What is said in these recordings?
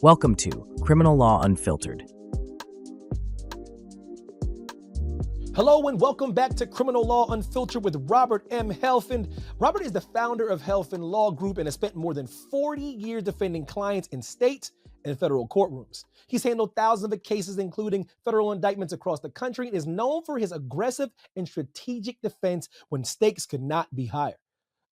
Welcome to Criminal Law Unfiltered. Hello and welcome back to Criminal Law Unfiltered with Robert M. Helfend. Robert is the founder of Helfend Law Group and has spent more than 40 years defending clients in state and federal courtrooms. He's handled thousands of cases, including federal indictments across the country, and is known for his aggressive and strategic defense when stakes could not be higher.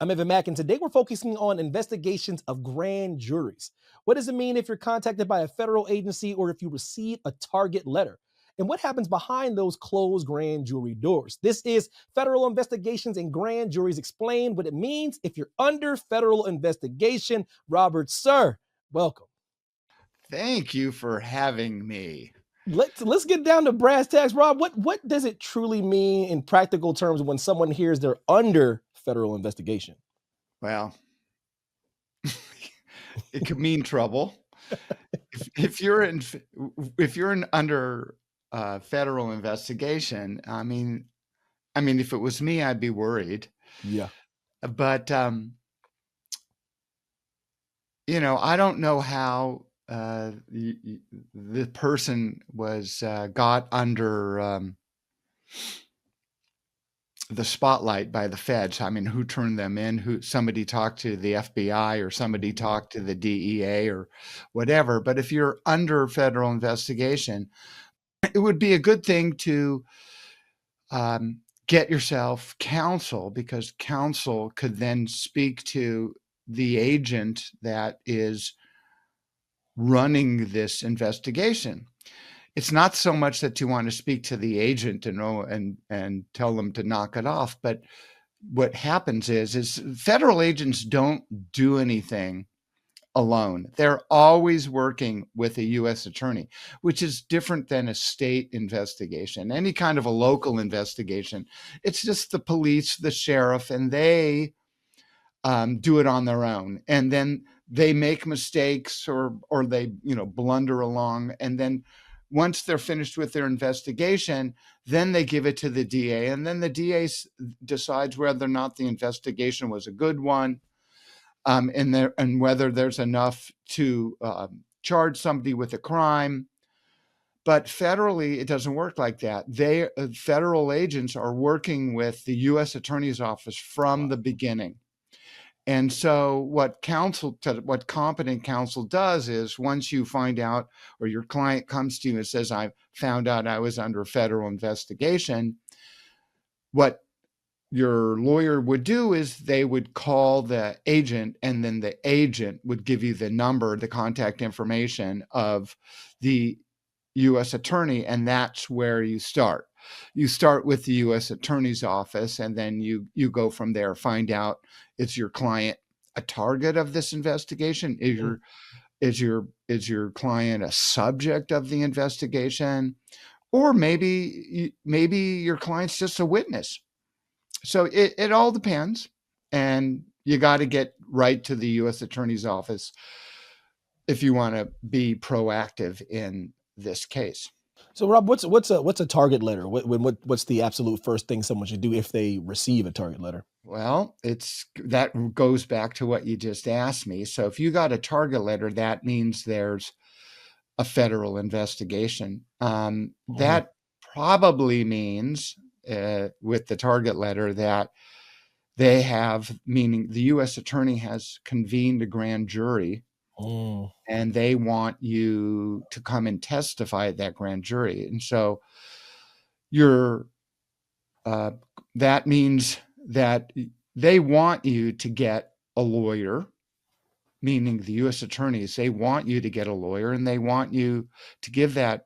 I'm Evan Mack, and today we're focusing on investigations of grand juries. What does it mean if you're contacted by a federal agency or if you receive a target letter? And what happens behind those closed grand jury doors? This is Federal Investigations and Grand Juries Explained, what it means if you're under federal investigation. Robert, sir, welcome. Thank you for having me. Let's get down to brass tacks, Rob. What does it truly mean in practical terms when someone hears they're under federal investigation? Well, it could mean trouble. If you're under federal investigation, I mean, if it was me, I'd be worried. Yeah. But I don't know how the person got under the spotlight by the feds. I mean, who turned them in? Somebody talked to the FBI or somebody talked to the DEA or whatever. But if you're under federal investigation, it would be a good thing to get yourself counsel, because counsel could then speak to the agent that is running this investigation. It's not so much that you want to speak to the agent and tell them to knock it off, but what happens is federal agents don't do anything alone. They're always working with a U.S. attorney, which is different than a state investigation. Any kind of a local investigation, it's just the police, the sheriff, and they do it on their own. And then they make mistakes or they blunder along, and then once they're finished with their investigation, then they give it to the DA, and then the DA decides whether or not the investigation was a good one, and whether there's enough to charge somebody with a crime. But federally, it doesn't work like that. Federal agents are working with the U.S. Attorney's Office from the beginning. And so what competent counsel does is, once you find out, or your client comes to you and says, I found out I was under federal investigation, what your lawyer would do is they would call the agent, and then the agent would give you the number, the contact information of the U.S. attorney, and that's where you start. You start with the U.S. Attorney's Office, and then you go from there. Find out, is your client a target of this investigation? Is your client a subject of the investigation? Or maybe your client's just a witness. So it all depends, and you got to get right to the U.S. Attorney's Office if you want to be proactive in this case. So, Rob, what's a target letter? What's the absolute first thing someone should do if they receive a target letter? Well, that goes back to what you just asked me. So if you got a target letter, that means there's a federal investigation. That probably means with the target letter that meaning the U.S. attorney has convened a grand jury. And they want you to come and testify at that grand jury. And so that means that they want you to get a lawyer, meaning the U.S. attorneys, they want you to get a lawyer, and they want you to give that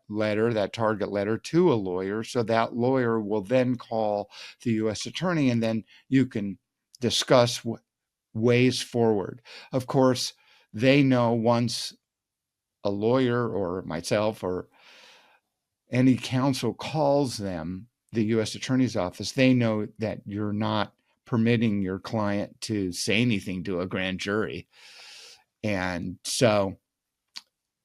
target letter to a lawyer. So that lawyer will then call the U.S. attorney, and then you can discuss ways forward. Of course, they know once a lawyer or myself or any counsel calls them, the U.S. Attorney's Office, they know that you're not permitting your client to say anything to a grand jury. And so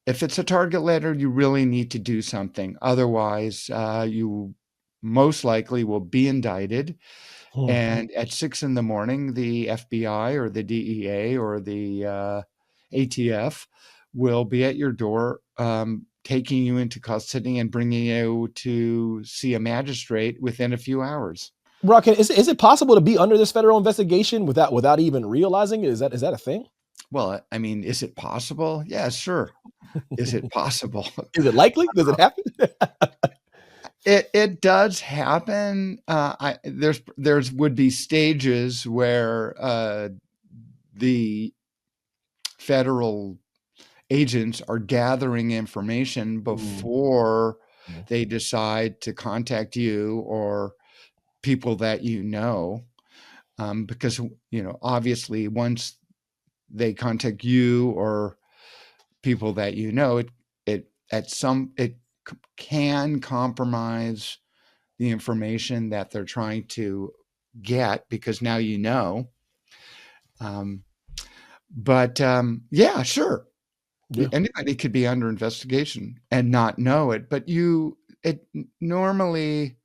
if it's a target letter, you really need to do something. Otherwise, you most likely will be indicted. And at 6 a.m, the FBI or the DEA or the ATF will be at your door, taking you into custody and bringing you to see a magistrate within a few hours. Brock, is it possible to be under this federal investigation without even realizing it? Is that a thing? Well, I mean, is it possible? Yeah, sure. Is it possible? Is it likely? Does it happen? It does happen. There's would be stages where the federal agents are gathering information before Mm. they decide to contact you or people that you know, because obviously once they contact you or people that you know, it can compromise the information that they're trying to get because now you know. Yeah, sure. Yeah. Anybody could be under investigation and not know it, but it normally,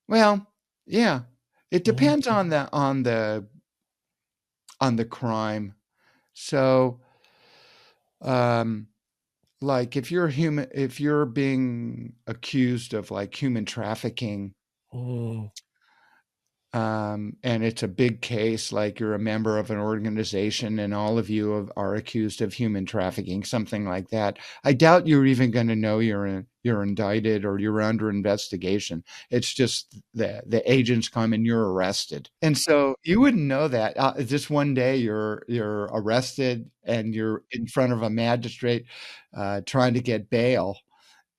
well, yeah, it Mhm. depends on the crime. So, like if you're being accused of like human trafficking, Mm. and it's a big case, like you're a member of an organization and all of you are accused of human trafficking, something like that. I doubt you're even going to know you're indicted or you're under investigation. It's just the agents come and you're arrested, and so you wouldn't know that. Just one day you're arrested and you're in front of a magistrate, trying to get bail,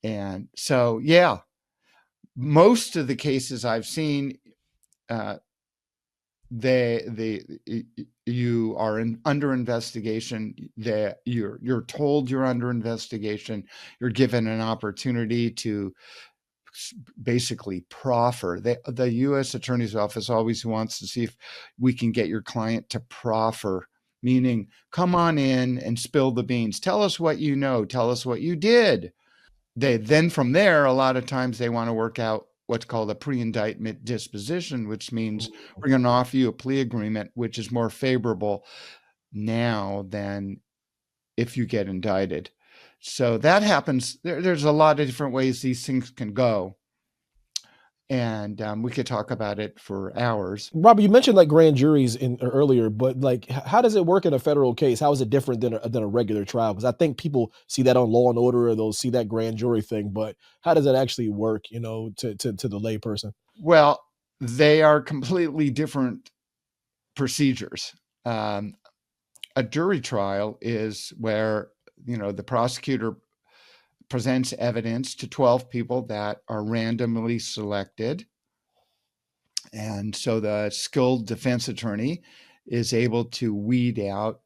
and so yeah, most of the cases I've seen. Uh, you are under investigation, that you're told you're under investigation, you're given an opportunity to basically proffer. The U.S. Attorney's Office always wants to see if we can get your client to proffer, meaning come on in and spill the beans, tell us what you know, tell us what you did. Then from there, a lot of times they want to work out what's called a pre-indictment disposition, which means we're going to offer you a plea agreement, which is more favorable now than if you get indicted. So that happens. There's a lot of different ways these things can go. And we could talk about it for hours. Robert, you mentioned like grand juries earlier, but like, how does it work in a federal case? How is it different than a regular trial? Because I think people see that on Law and Order, or they'll see that grand jury thing. But how does it actually work? To the layperson. Well, they are completely different procedures. Um, a jury trial is where the prosecutor presents evidence to 12 people that are randomly selected. And so the skilled defense attorney is able to weed out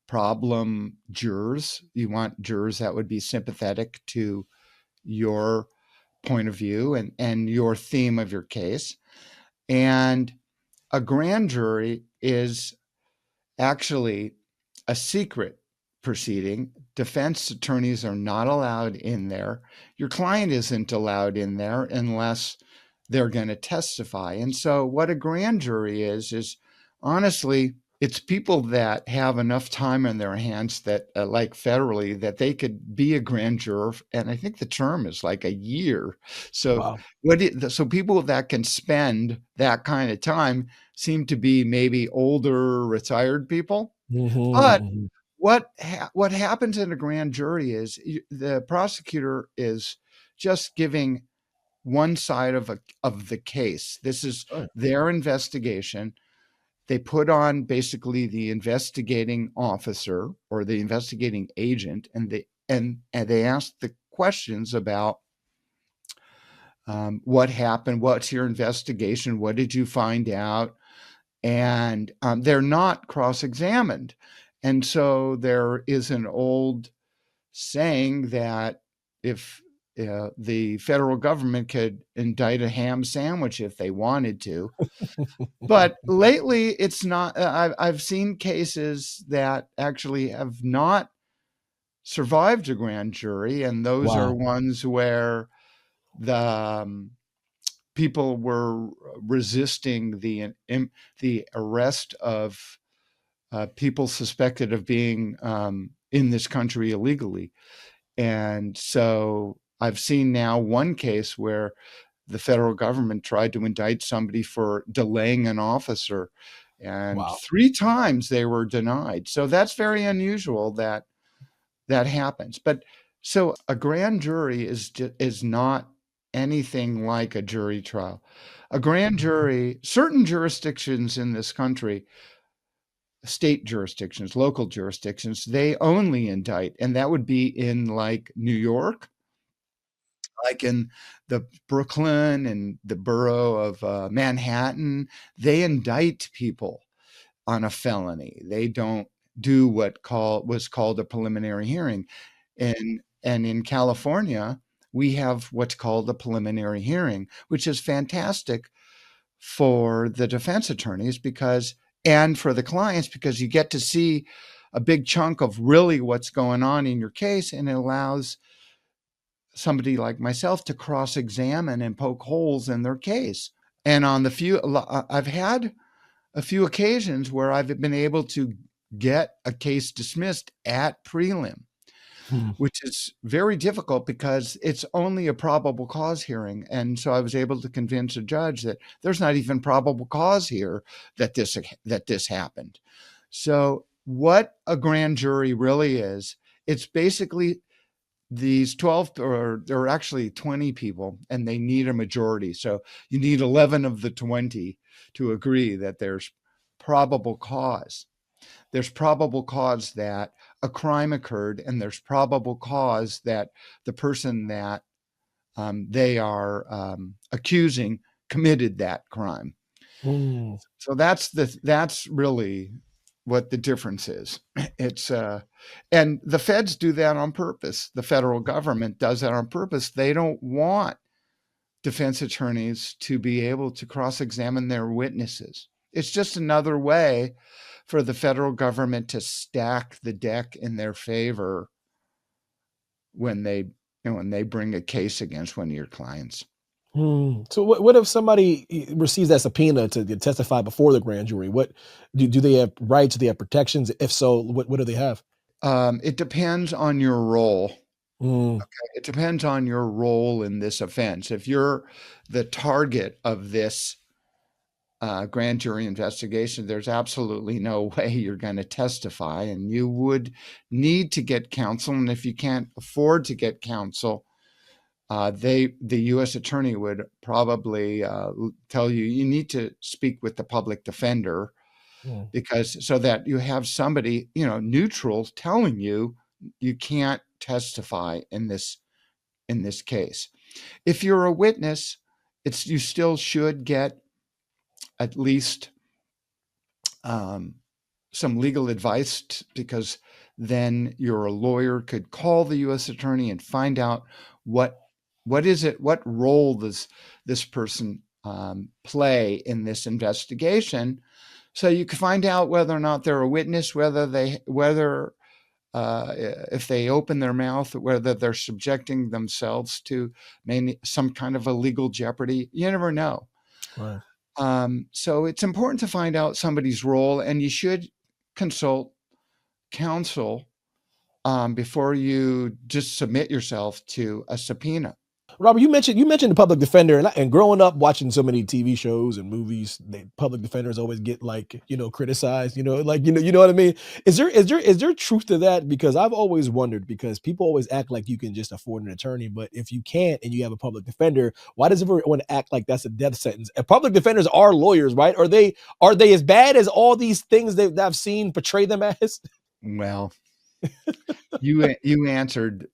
problem jurors. You want jurors that would be sympathetic to your point of view and your theme of your case. And a grand jury is actually a secret proceeding. Defense attorneys are not allowed in there. Your client isn't allowed in there unless they're going to testify. And so what a grand jury is honestly, it's people that have enough time in their hands that like federally that they could be a grand juror. And I think the term is like a year. So Wow. so people that can spend that kind of time seem to be maybe older retired people. But Mhm. what happens in a grand jury is the prosecutor is just giving one side of the case. This is Right. their investigation. They put on basically the investigating officer or the investigating agent, and they ask the questions about what happened, what's your investigation, what did you find out, and they're not cross-examined. And so there is an old saying that if the federal government could indict a ham sandwich if they wanted to. But lately, it's not. I've seen cases that actually have not survived a grand jury, and those are Wow. ones where the people were resisting the arrest of people suspected of being in this country illegally. And so I've seen now one case where the federal government tried to indict somebody for delaying an officer, and Wow. 3 times they were denied. So that's very unusual that that happens. But so a grand jury is not anything like a jury trial. A grand jury, certain jurisdictions in this country, state jurisdictions, local jurisdictions, they only indict, and that would be in like New York, like in the Brooklyn and the borough of Manhattan. They indict people on a felony. They don't do what was called a preliminary hearing. And in California, we have what's called a preliminary hearing, which is fantastic for the defense attorneys and for the clients, because you get to see a big chunk of really what's going on in your case, and it allows somebody like myself to cross-examine and poke holes in their case. And I've had a few occasions where I've been able to get a case dismissed at prelim, which is very difficult because it's only a probable cause hearing. And so I was able to convince a judge that there's not even probable cause here that this happened. So what a grand jury really is, it's basically these 12 or actually 20 people, and they need a majority. So you need 11 of the 20 to agree that there's probable cause. There's probable cause that a crime occurred, and there's probable cause that the person that they are accusing committed that crime. Mm. So that's really what the difference is. It's and the feds do that on purpose. The federal government does that on purpose. They don't want defense attorneys to be able to cross-examine their witnesses. It's just another way for the federal government to stack the deck in their favor when they bring a case against one of your clients. So what if somebody receives that subpoena to testify before the grand jury? What do they have rights? Do they have protections? If so, what do they have? It depends on your role. Mm. It depends on your role in this offense. If you're the target of this grand jury investigation, there's absolutely no way you're going to testify, and you would need to get counsel. And if you can't afford to get counsel, the U.S. attorney would probably tell you need to speak with the public defender, because so that you have somebody neutral telling you you can't testify in this case. If you're a witness, you still should get at least some legal advice, because then your lawyer could call the U.S. attorney and find out what role does this person play in this investigation, so you can find out whether or not they're a witness, if they open their mouth, whether they're subjecting themselves to some kind of a legal jeopardy. You never know. Right. So it's important to find out somebody's role, and you should consult counsel before you just submit yourself to a subpoena. Robert, you mentioned the public defender, and growing up watching so many TV shows and movies, the public defenders always get criticized, you know what I mean? Is there truth to that? Because I've always wondered, because people always act like you can just afford an attorney, but if you can't and you have a public defender, why does everyone act like that's a death sentence? And public defenders are lawyers, right? Are they as bad as all these things that I've seen portray them as? Well, you answered,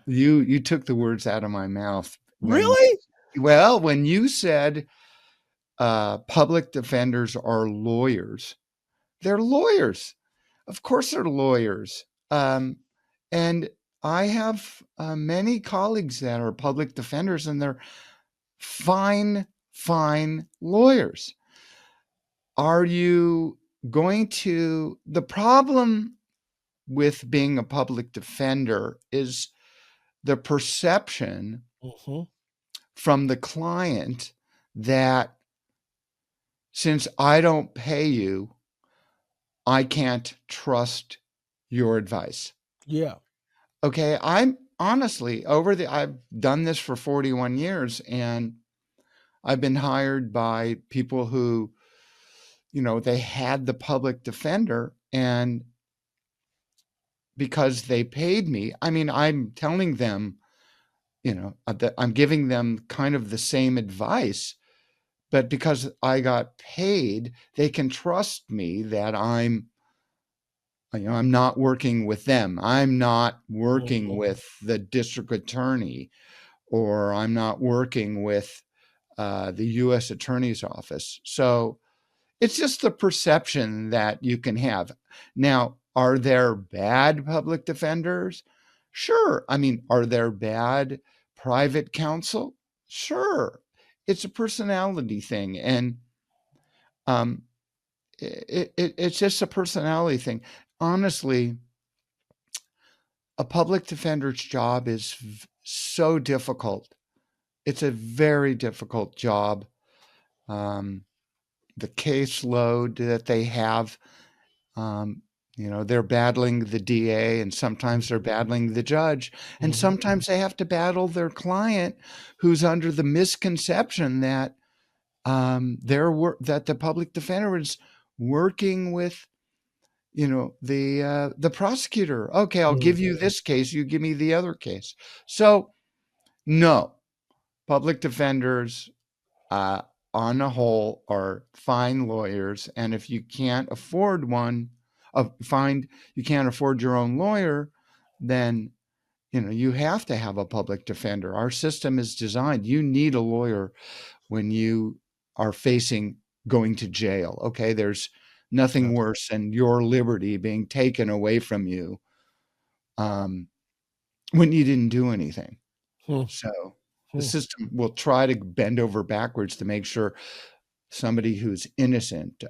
you took the words out of my mouth. Really? When you said public defenders are lawyers, they're lawyers. Of course they're lawyers. And I have many colleagues that are public defenders, and they're fine lawyers. The problem with being a public defender is the perception from the client that since I don't pay you, I can't trust your advice. Yeah. Okay. I'm honestly I've done this for 41 years, and I've been hired by people who, they had the public defender, and because they paid me, I mean, I'm telling them, that I'm giving them kind of the same advice, but because I got paid, they can trust me that I'm not working with them. I'm not working Mhm. with the district attorney, or I'm not working with the U.S. Attorney's Office. So it's just the perception that you can have. Now, are there bad public defenders? Sure. I mean, are there bad private counsel? Sure. It's a personality thing. And um, it's just a personality thing. Honestly, a public defender's job is so difficult. It's a very difficult job. Um, the caseload that they have, um, they're battling the DA, and sometimes they're battling the judge, and Mhm. sometimes they have to battle their client who's under the misconception that that the public defender is working with the prosecutor. Okay, I'll give you Mhm. this case, you give me the other case. So no, public defenders uh, on a whole are fine lawyers, and if you can't afford one, you can't afford your own lawyer, then you have to have a public defender. Our system is designed, you need a lawyer when you are facing going to jail. Okay, there's nothing Absolutely. worse than your liberty being taken away from you um, when you didn't do anything. Hmm. So the Hmm. system will try to bend over backwards to make sure somebody who's innocent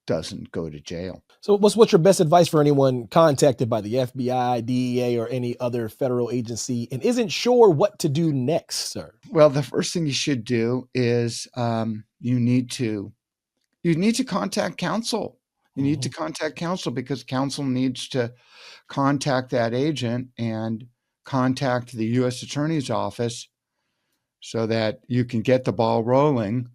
doesn't go to jail. So what's your best advice for anyone contacted by the FBI, DEA, or any other federal agency and isn't sure what to do next, sir? Well, the first thing you should do is you need to contact counsel. You need to Mhm. contact counsel because counsel needs to contact that agent and contact the U.S. Attorney's Office so that you can get the ball rolling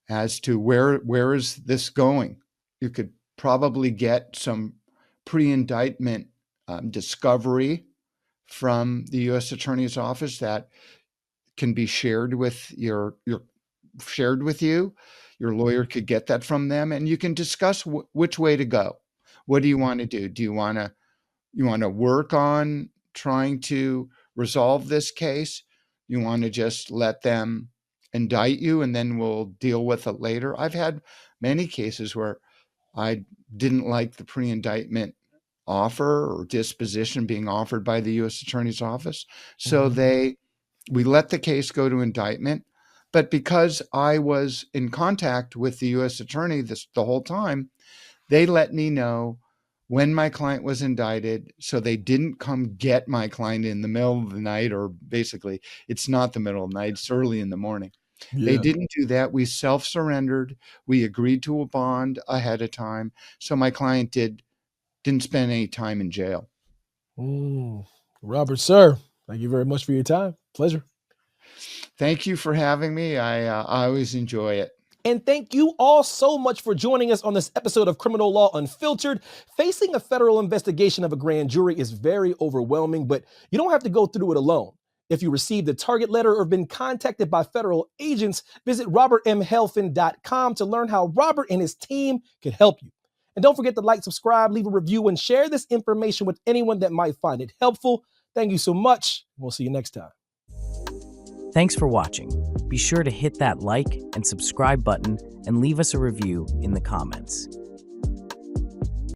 as to where is this going. You could probably get some pre-indictment discovery from the U.S. Attorney's Office that can be shared with shared with you. Your lawyer could get that from them, and you can discuss which way to go. What do you want to do? Do you want to work on trying to resolve this case? You want to just let them indict you and then we'll deal with it later? I've had many cases where I didn't like the pre-indictment offer or disposition being offered by the U.S. Attorney's Office. So Mhm. we let the case go to indictment. But because I was in contact with the U.S. Attorney the whole time, they let me know when my client was indicted, so they didn't come get my client in the middle of the night, or basically, it's not the middle of the night, it's early in the morning. They Yeah. didn't do that. We self-surrendered. We agreed to a bond ahead of time. So my client didn't spend any time in jail. Mm. Robert, sir, thank you very much for your time. Pleasure. Thank you for having me. I always enjoy it. And thank you all so much for joining us on this episode of Criminal Law Unfiltered. Facing a federal investigation of a grand jury is very overwhelming, but you don't have to go through it alone. If you received a target letter or have been contacted by federal agents, visit robertmhelfand.com to learn how Robert and his team can help you. And don't forget to like, subscribe, leave a review, and share this information with anyone that might find it helpful. Thank you so much. We'll see you next time. Thanks for watching. Be sure to hit that like and subscribe button and leave us a review in the comments.